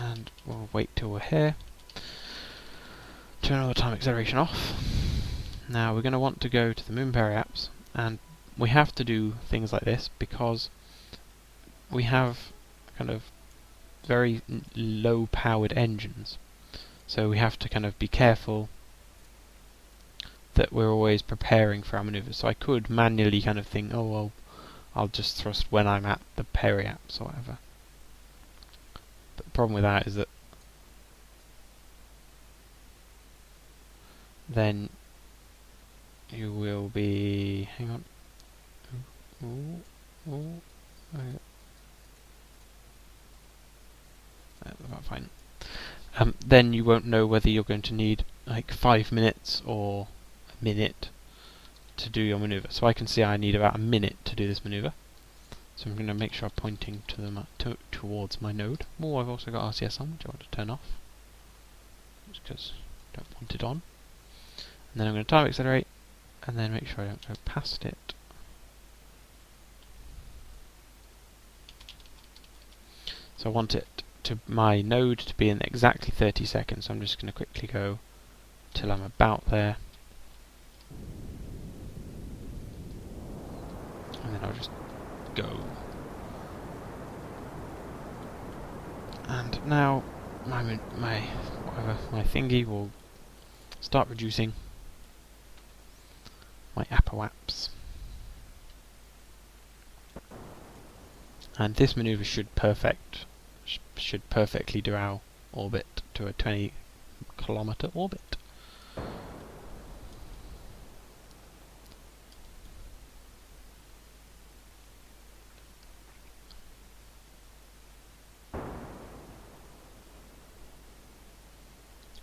and we'll wait till we're here. Turn all the time acceleration off. Now we're going to want to go to the Moon apps, and we have to do things like this because we have kind of very low powered engines, so we have to kind of be careful that we're always preparing for our maneuvers. So I could manually kind of think, oh well, I'll just thrust when I'm at the periaps or whatever. But the problem with that is that then you will be, hang on, that's about fine. Then you won't know whether you're going to need like 5 minutes or a minute to do your maneuver. So I can see I need about a minute to do this maneuver. So I'm going to make sure I'm pointing to the towards my node. Oh, I've also got RCS on, which I want to turn off, just because I don't want it on. And then I'm going to time accelerate, and then make sure I don't go past it. So I want it to my node to be in exactly 30 seconds. So I'm just going to quickly go till I'm about there, and then I'll just go. And now my thingy will start reducing my apoaps, and this maneuver should perfectly do our orbit to a 20-kilometer orbit.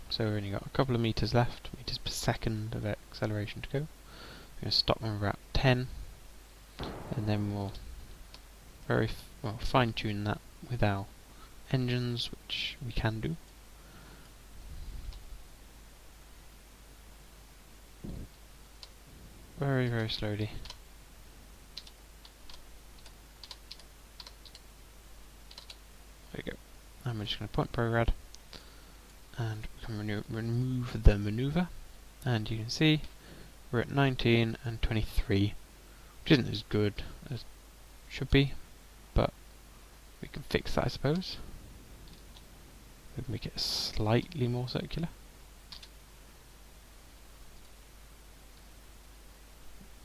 So we've only got a couple of meters left, meters per second of acceleration to go. I'm going to stop when we're at 10, and then we'll very fine-tune that with our engines, which we can do. Very, very slowly. There we go. And we're just going to point prograd, and we can remove the maneuver, and you can see we're at 19 and 23, which isn't as good as it should be, but we can fix that, I suppose. We can make it slightly more circular.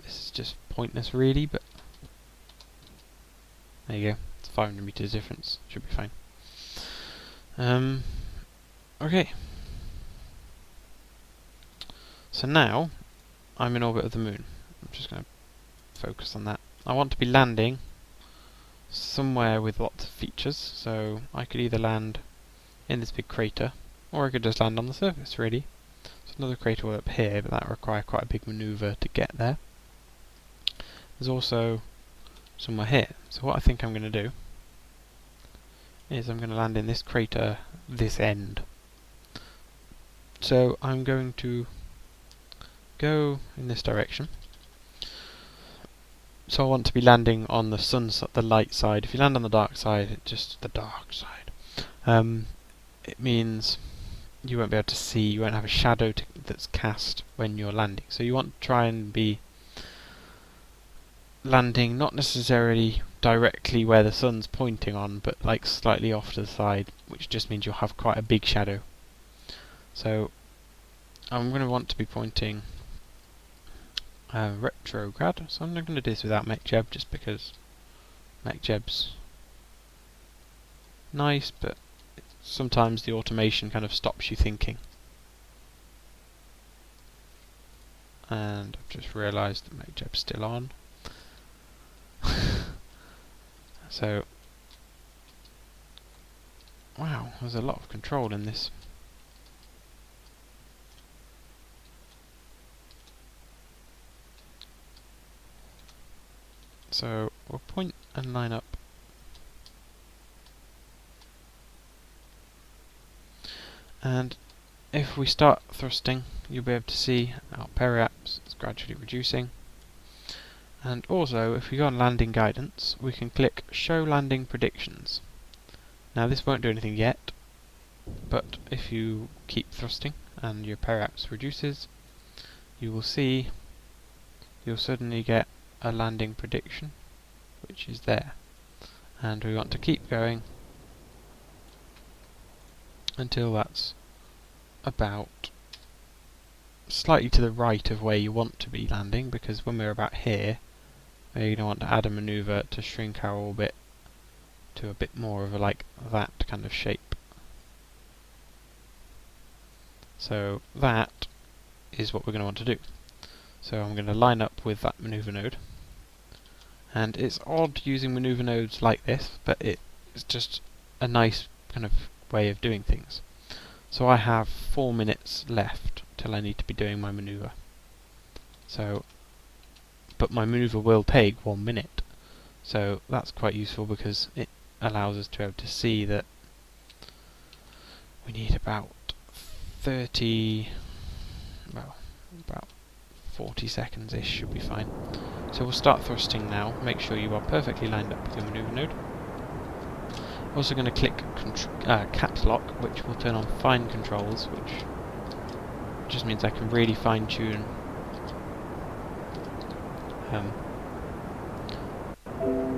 This is just pointless really, but there you go. It's 500 meters difference. Should be fine. Okay. So now I'm in orbit of the moon. I'm just going to focus on that. I want to be landing somewhere with lots of features, so I could either land in this big crater, or I could just land on the surface, really. There's another crater up here, but that requires quite a big manoeuvre to get there. There's also somewhere here. So what I think I'm going to do is I'm going to land in this crater, this end. So I'm going to go in this direction. So I want to be landing on the light side. If you land on the dark side, it's just the dark side. It means you won't be able to see, you won't have a shadow that's cast when you're landing. So you want to try and be landing not necessarily directly where the sun's pointing on, but like slightly off to the side, which just means you'll have quite a big shadow. So I'm going to want to be pointing retrograde, so I'm not going to do this without MechJeb, just because MechJeb's nice, but sometimes the automation kind of stops you thinking. And I've just realised that MechJeb's still on. So, wow, there's a lot of control in this. So we'll point and line up. And if we start thrusting, you'll be able to see our periaps is gradually reducing. And also, if we go on landing guidance, we can click Show Landing Predictions. Now this won't do anything yet, But if you keep thrusting and your parallax reduces, you will see you'll suddenly get a landing prediction, which is there. And we want to keep going until that's about slightly to the right of where you want to be landing, because when we're about here, we're going to want to add a maneuver to shrink our orbit to a bit more of a like that kind of shape. So that is what we're going to want to do. So I'm going to line up with that maneuver node. And it's odd using maneuver nodes like this, but it's just a nice kind of way of doing things. So I have 4 minutes left till I need to be doing my maneuver. So, but my maneuver will take 1 minute. So that's quite useful because it allows us to be able to see that we need about 40 seconds-ish should be fine. So we'll start thrusting now. Make sure you are perfectly lined up with your maneuver node. Also going to click caps lock, which will turn on fine controls, which just means I can really fine tune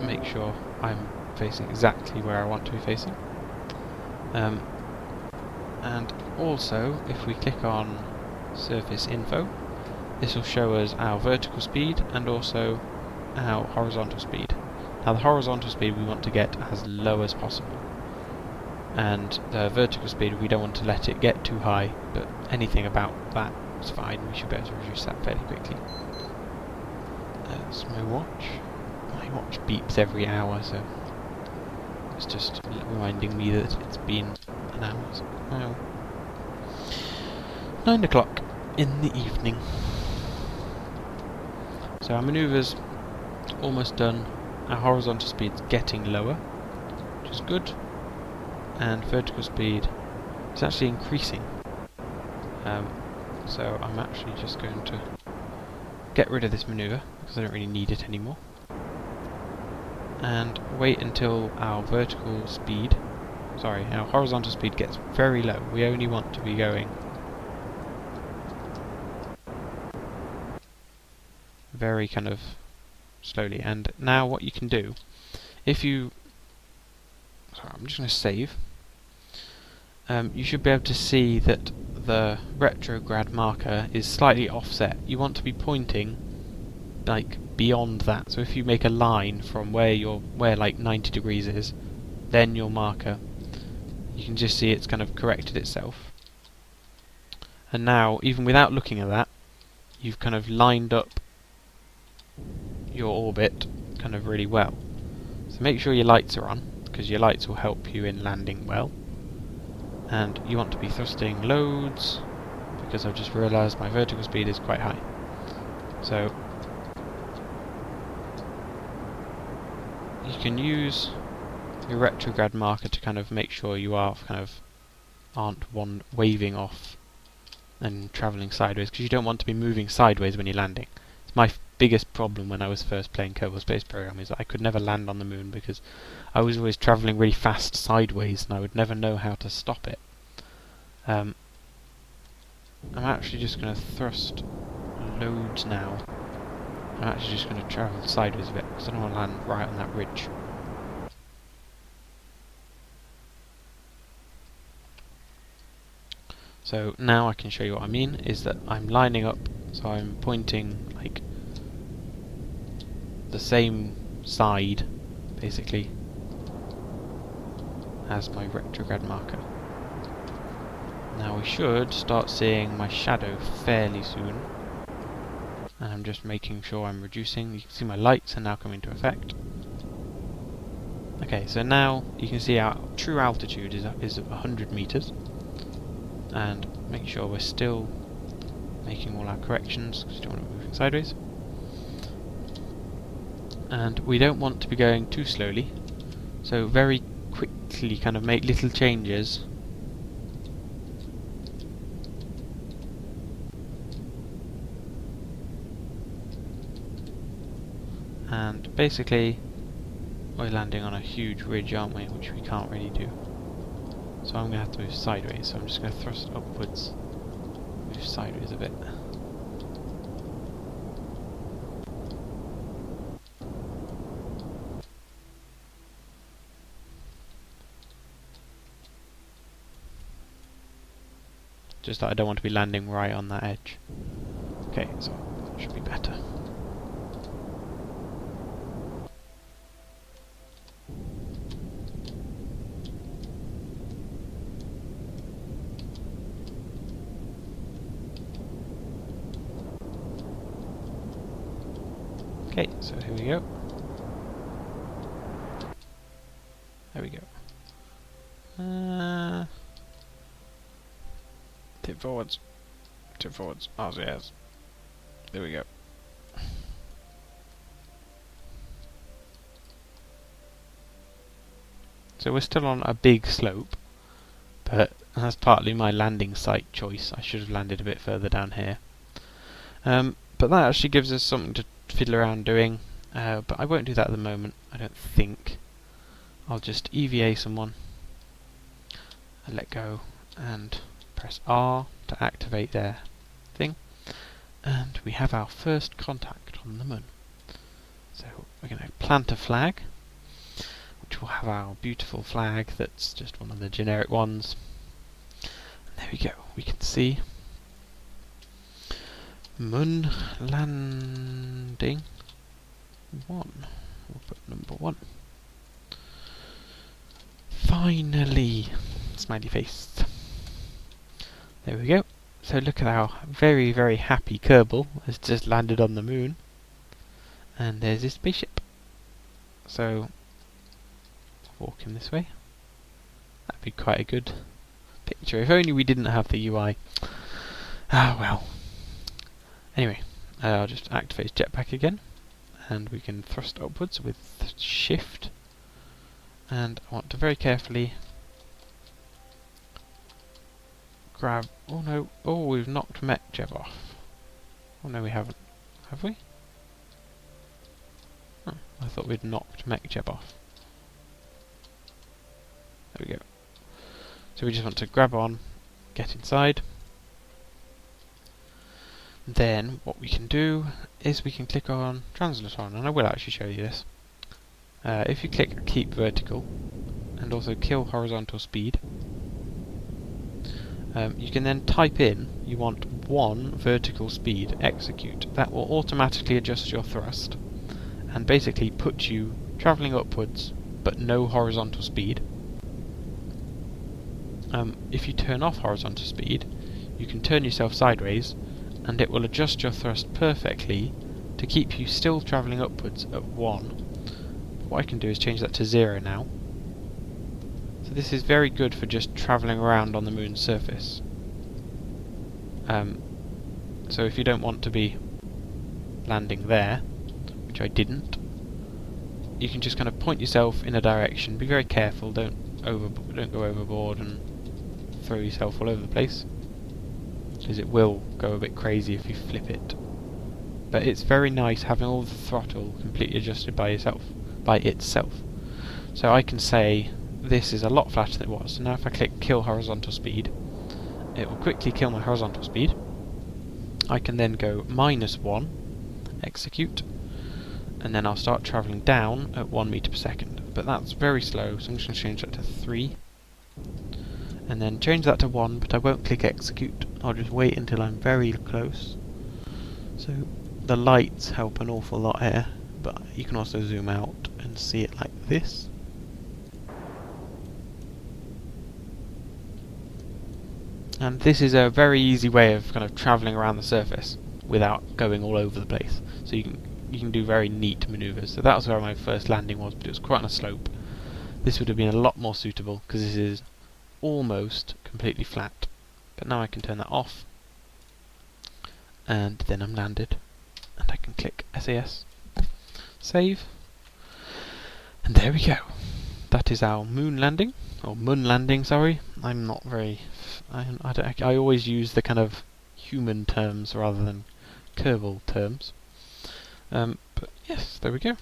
make sure I'm facing exactly where I want to be facing. And also, if we click on surface info, this will show us our vertical speed and also our horizontal speed. Now the horizontal speed we want to get as low as possible, and the vertical speed we don't want to let it get too high, but anything about that is fine. We should be able to reduce that fairly quickly. That's my watch. My watch beeps every hour, so it's just reminding me that it's been an hour. So now 9 o'clock in the evening. So our manoeuvre's almost done. Our horizontal speed's getting lower, which is good, and vertical speed is actually increasing. So I'm actually just going to get rid of this manoeuvre because I don't really need it anymore, and wait until our horizontal speed gets very low. We only want to be going very kind of slowly. And now what you can do, I'm just going to save. You should be able to see that the retrograde marker is slightly offset. You want to be pointing like beyond that. So if you make a line from where like 90 degrees is, then your marker, you can just see it's kind of corrected itself. And now, even without looking at that, you've kind of lined up your orbit kind of really well. So make sure your lights are on, because your lights will help you in landing well. And you want to be thrusting loads, because I've just realised my vertical speed is quite high. So you can use your retrograde marker to kind of make sure you are aren't waving off and travelling sideways, because you don't want to be moving sideways when you're landing. It's my biggest problem when I was first playing Kerbal Space Program, is that I could never land on the moon because I was always travelling really fast sideways and I would never know how to stop it. I'm actually just going to thrust loads now. I'm actually just going to travel sideways a bit because I don't want to land right on that ridge. So now I can show you what I mean, is that I'm lining up, so I'm pointing like the same side, basically, as my retrograde marker. Now we should start seeing my shadow fairly soon, and I'm just making sure I'm reducing. You can see my lights are now coming into effect. Okay, so now you can see our true altitude is 100 meters, and make sure we're still making all our corrections because you don't want to move sideways. And we don't want to be going too slowly, so very quickly kind of make little changes. And basically we're landing on a huge ridge, aren't we, which we can't really do. So I'm going to have to move sideways, so I'm just going to thrust upwards, move sideways a bit. Just that I don't want to be landing right on that edge. Okay, so that should be better. Okay, so here we go. There we go. Tip forwards. Tip forwards. RCS. There we go. So we're still on a big slope, but that's partly my landing site choice. I should have landed a bit further down here. But that actually gives us something to fiddle around doing, but I won't do that at the moment, I don't think. I'll just EVA someone, and let go, and press R to activate their thing, and we have our first contact on the moon. So we're going to plant a flag, which will have our beautiful flag that's just one of the generic ones. And there we go, we can see Moon landing 1. We'll put number 1. Finally! Smiley face. There we go. So look at our very, very happy Kerbal has just landed on the moon. And there's his spaceship. So, walk him this way. That'd be quite a good picture. If only we didn't have the UI. Ah, well. Anyway, I'll just activate his jetpack again. And we can thrust upwards with shift. And I want to very carefully grab... Oh no, oh, we've knocked MechJeb off. Oh no, we haven't. Have we? Oh, I thought we'd knocked MechJeb off. There we go. So we just want to grab on, get inside. Then what we can do is we can click on Translaton, and I will actually show you this. If you click keep vertical and also kill horizontal speed, you can then type in you want 1 vertical speed, execute. That will automatically adjust your thrust and basically put you travelling upwards but no horizontal speed. If you turn off horizontal speed, you can turn yourself sideways and it will adjust your thrust perfectly to keep you still travelling upwards at 1. What I can do is change that to 0 now. So this is very good for just travelling around on the moon's surface. So if you don't want to be landing there, which I didn't, you can just kind of point yourself in a direction. Be very careful, don't go overboard and throw yourself all over the place, because it will go a bit crazy if you flip it. But it's very nice having all the throttle completely adjusted by itself. So I can say this is a lot flatter than it was. So now if I click kill horizontal speed, it will quickly kill my horizontal speed. I can then go -1, execute, and then I'll start travelling down at 1 meter per second. But that's very slow, so I'm just going to change that to 3. And then change that to 1, but I won't click execute. I'll just wait until I'm very close. So the lights help an awful lot here, but you can also zoom out and see it like this. And this is a very easy way of kind of travelling around the surface without going all over the place. So you can do very neat manoeuvres. So that was where my first landing was, but it was quite on a slope. This would have been a lot more suitable because this is almost completely flat. But now I can turn that off, and then I'm landed, and I can click SAS, save, and there we go. That is our moon landing, or Mun landing, sorry. I'm not very... I always use the kind of human terms rather than Kerbal terms. But yes, there we go.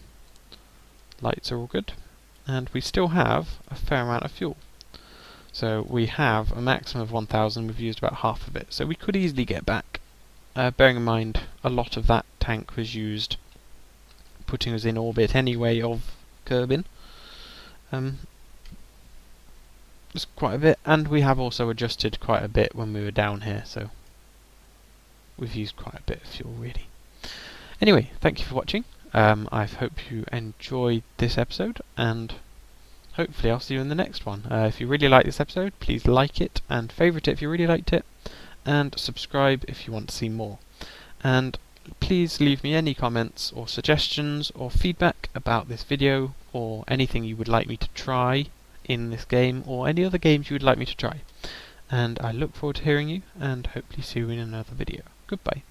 Lights are all good, and we still have a fair amount of fuel. So we have a maximum of 1,000, we've used about half of it, so we could easily get back. Bearing in mind, a lot of that tank was used putting us in orbit anyway of Kerbin. It's quite a bit, and we have also adjusted quite a bit when we were down here, so we've used quite a bit of fuel really. Anyway, thank you for watching. I hope you enjoyed this episode, and hopefully I'll see you in the next one. If you really like this episode, please like it, and favourite it if you really liked it, and subscribe if you want to see more. And please leave me any comments or suggestions or feedback about this video, or anything you would like me to try in this game, or any other games you would like me to try. And I look forward to hearing you, and hopefully see you in another video. Goodbye.